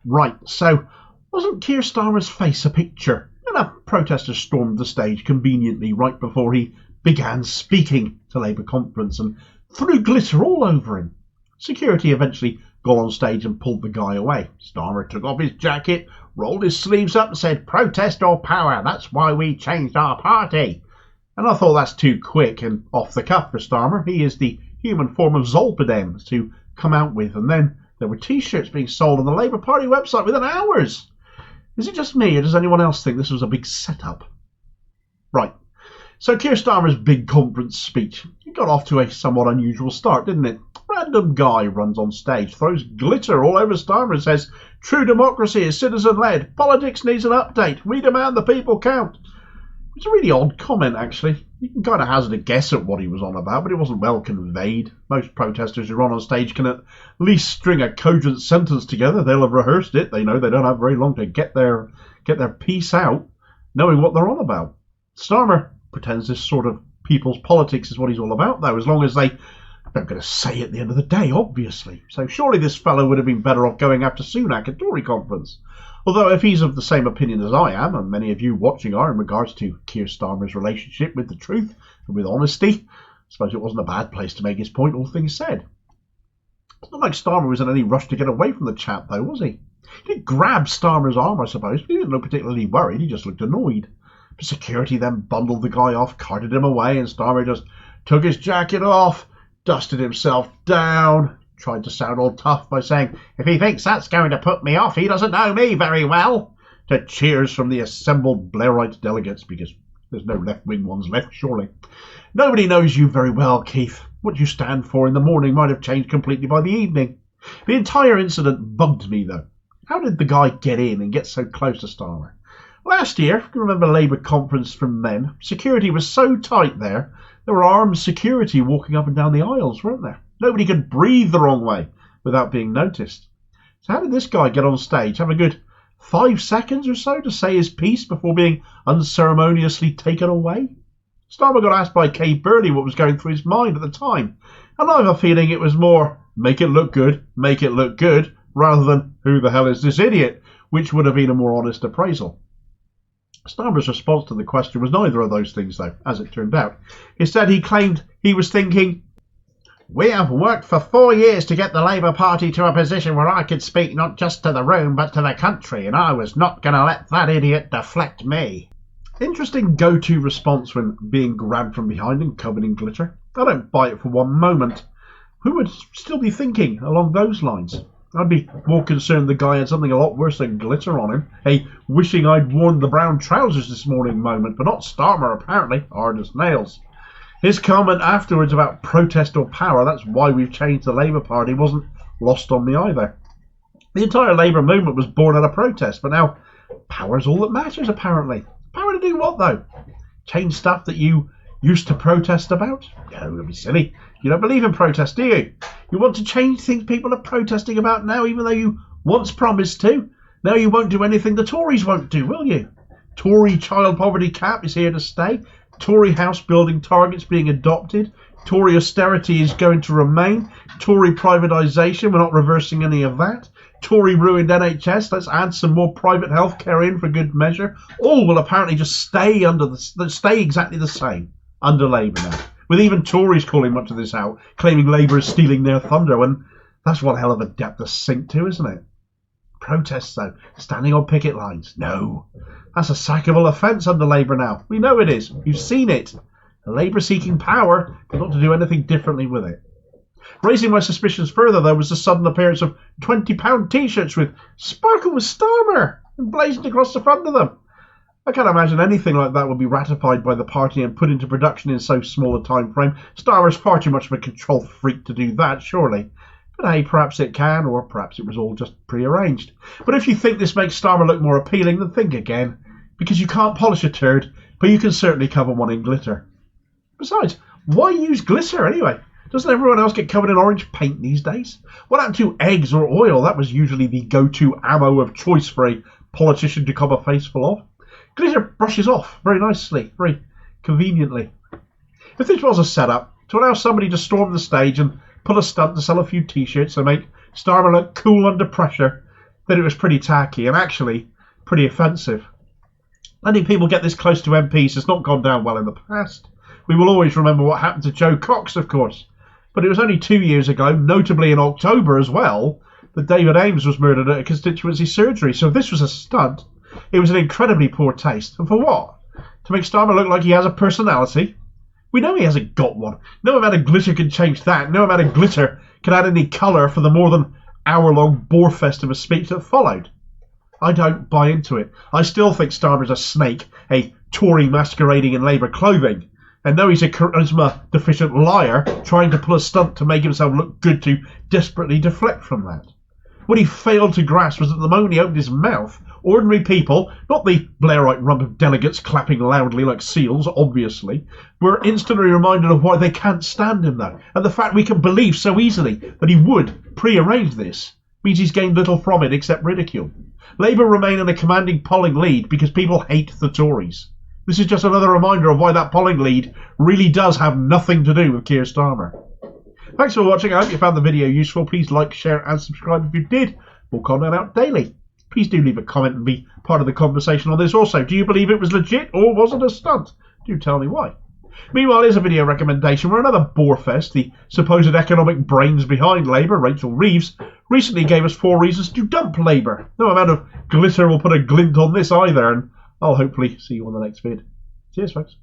Right, so wasn't Keir Starmer's face a picture? And a protester stormed the stage conveniently right before he began speaking to Labour conference and threw glitter all over him. Security eventually got on stage and pulled the guy away. Starmer took off his jacket, rolled his sleeves up and said, "Protest or power, that's why we changed our party." And I thought that's too quick and off the cuff for Starmer. He is the human form of Zolpidem to come out with, and then there were t-shirts being sold on the Labour Party website within hours. Is it just me, or does anyone else think this was a big setup? Right, so Keir Starmer's big conference speech, it got off to a somewhat unusual start, didn't it? Random guy runs on stage, throws glitter all over Starmer and says, "True democracy is citizen-led. Politics needs an update. We demand the people count." It's a really odd comment, actually. You can kind of hazard a guess at what he was on about, but it wasn't well conveyed. Most protesters who run on stage can at least string a cogent sentence together. They'll have rehearsed it. They know they don't have very long to get their piece out, knowing what they're on about. Starmer pretends this sort of people's politics is what he's all about, though, as long as they're going to say at the end of the day, obviously. So surely this fellow would have been better off going after Sunak at Tory Conference. Although if he's of the same opinion as I am, and many of you watching are in regards to Keir Starmer's relationship with the truth and with honesty, I suppose it wasn't a bad place to make his point, all things said. It's not like Starmer was in any rush to get away from the chap, though, was he? He did grab Starmer's arm, I suppose, but he didn't look particularly worried, he just looked annoyed. But security then bundled the guy off, carted him away, and Starmer just took his jacket off, dusted himself down, tried to sound all tough by saying, "If he thinks that's going to put me off, he doesn't know me very well," to cheers from the assembled Blairite delegates, because there's no left-wing ones left, surely. Nobody knows you very well, Keith. What you stand for in the morning might have changed completely by the evening. The entire incident bugged me, though. How did the guy get in and get so close to Starmer? Last year, if you remember Labour conference from then, security was so tight there were armed security walking up and down the aisles, weren't there? Nobody could breathe the wrong way without being noticed. So how did this guy get on stage, have a good 5 seconds or so to say his piece before being unceremoniously taken away? Starmer got asked by Kay Burley what was going through his mind at the time, and I have a feeling it was more, make it look good, rather than, who the hell is this idiot, which would have been a more honest appraisal. Starmer's response to the question was neither of those things, though, as it turned out. Instead, he claimed he was thinking, "We have worked for 4 years to get the Labour Party to a position where I could speak not just to the room but to the country, and I was not going to let that idiot deflect me." Interesting go-to response when being grabbed from behind and covered in glitter. I don't buy it for one moment. Who would still be thinking along those lines? I'd be more concerned the guy had something a lot worse than glitter on him. A wishing I'd worn the brown trousers this morning moment, but not Starmer, apparently, hard as nails. His comment afterwards about protest or power, that's why we've changed the Labour Party, wasn't lost on me either. The entire Labour movement was born out of protest, but now power's all that matters, apparently. Power to do what, though? Change stuff that you used to protest about? No, don't be silly. You don't believe in protest, do you? You want to change things people are protesting about now, even though you once promised to. Now you won't do anything the Tories won't do, will you? Tory child poverty cap is here to stay. Tory house building targets being adopted. Tory austerity is going to remain. Tory privatisation, we're not reversing any of that. Tory ruined NHS, let's add some more private healthcare in for good measure. All will apparently just stay exactly the same under Labour now. With even Tories calling much of this out, claiming Labour is stealing their thunder, and that's one hell of a depth to sink to, isn't it? Protests, though, standing on picket lines. No, that's a sackable offence under Labour now. We know it is. We've seen it. Labour seeking power, but not to do anything differently with it. Raising my suspicions further, though, was the sudden appearance of £20 t-shirts with "Sparkle with Starmer" emblazoned across the front of them. I can't imagine anything like that would be ratified by the party and put into production in so small a time frame. Starmer's far too much of a control freak to do that, surely. But hey, perhaps it can, or perhaps it was all just prearranged. But if you think this makes Starmer look more appealing, then think again. Because you can't polish a turd, but you can certainly cover one in glitter. Besides, why use glitter anyway? Doesn't everyone else get covered in orange paint these days? What happened to eggs or oil? That was usually the go-to ammo of choice for a politician to cover a face full of. Glitter brushes off very nicely, very conveniently. If this was a setup to allow somebody to storm the stage and pull a stunt to sell a few t-shirts and make Starmer look cool under pressure, that it was pretty tacky and actually pretty offensive. Letting people get this close to MPs has not gone down well in the past. We will always remember what happened to Joe Cox, of course. But it was only 2 years ago, notably in October as well, that David Ames was murdered at a constituency surgery. So if this was a stunt, it was an incredibly poor taste. And for what? To make Starmer look like he has a personality? We know he hasn't got one. No amount of glitter can change that. No amount of glitter can add any colour for the more than hour-long borefest of a speech that followed. I don't buy into it. I still think Starmer's a snake, a Tory masquerading in Labour clothing, and know he's a charisma-deficient liar trying to pull a stunt to make himself look good to desperately deflect from that. What he failed to grasp was that the moment he opened his mouth, ordinary people, not the Blairite rump of delegates clapping loudly like seals, obviously, were instantly reminded of why they can't stand him, though, and the fact we can believe so easily that he would pre-arrange this means he's gained little from it except ridicule. Labour remain in a commanding polling lead because people hate the Tories. This is just another reminder of why that polling lead really does have nothing to do with Keir Starmer. Thanks for watching. I hope you found the video useful. Please like, share and subscribe if you did. More content out daily. Please do leave a comment and be part of the conversation on this. Also, do you believe it was legit or was it a stunt? Do tell me why. Meanwhile, here's a video recommendation where another borefest, the supposed economic brains behind Labour, Rachel Reeves, recently gave us 4 reasons to dump Labour. No amount of glitter will put a glint on this either, and I'll hopefully see you on the next vid. Cheers, folks.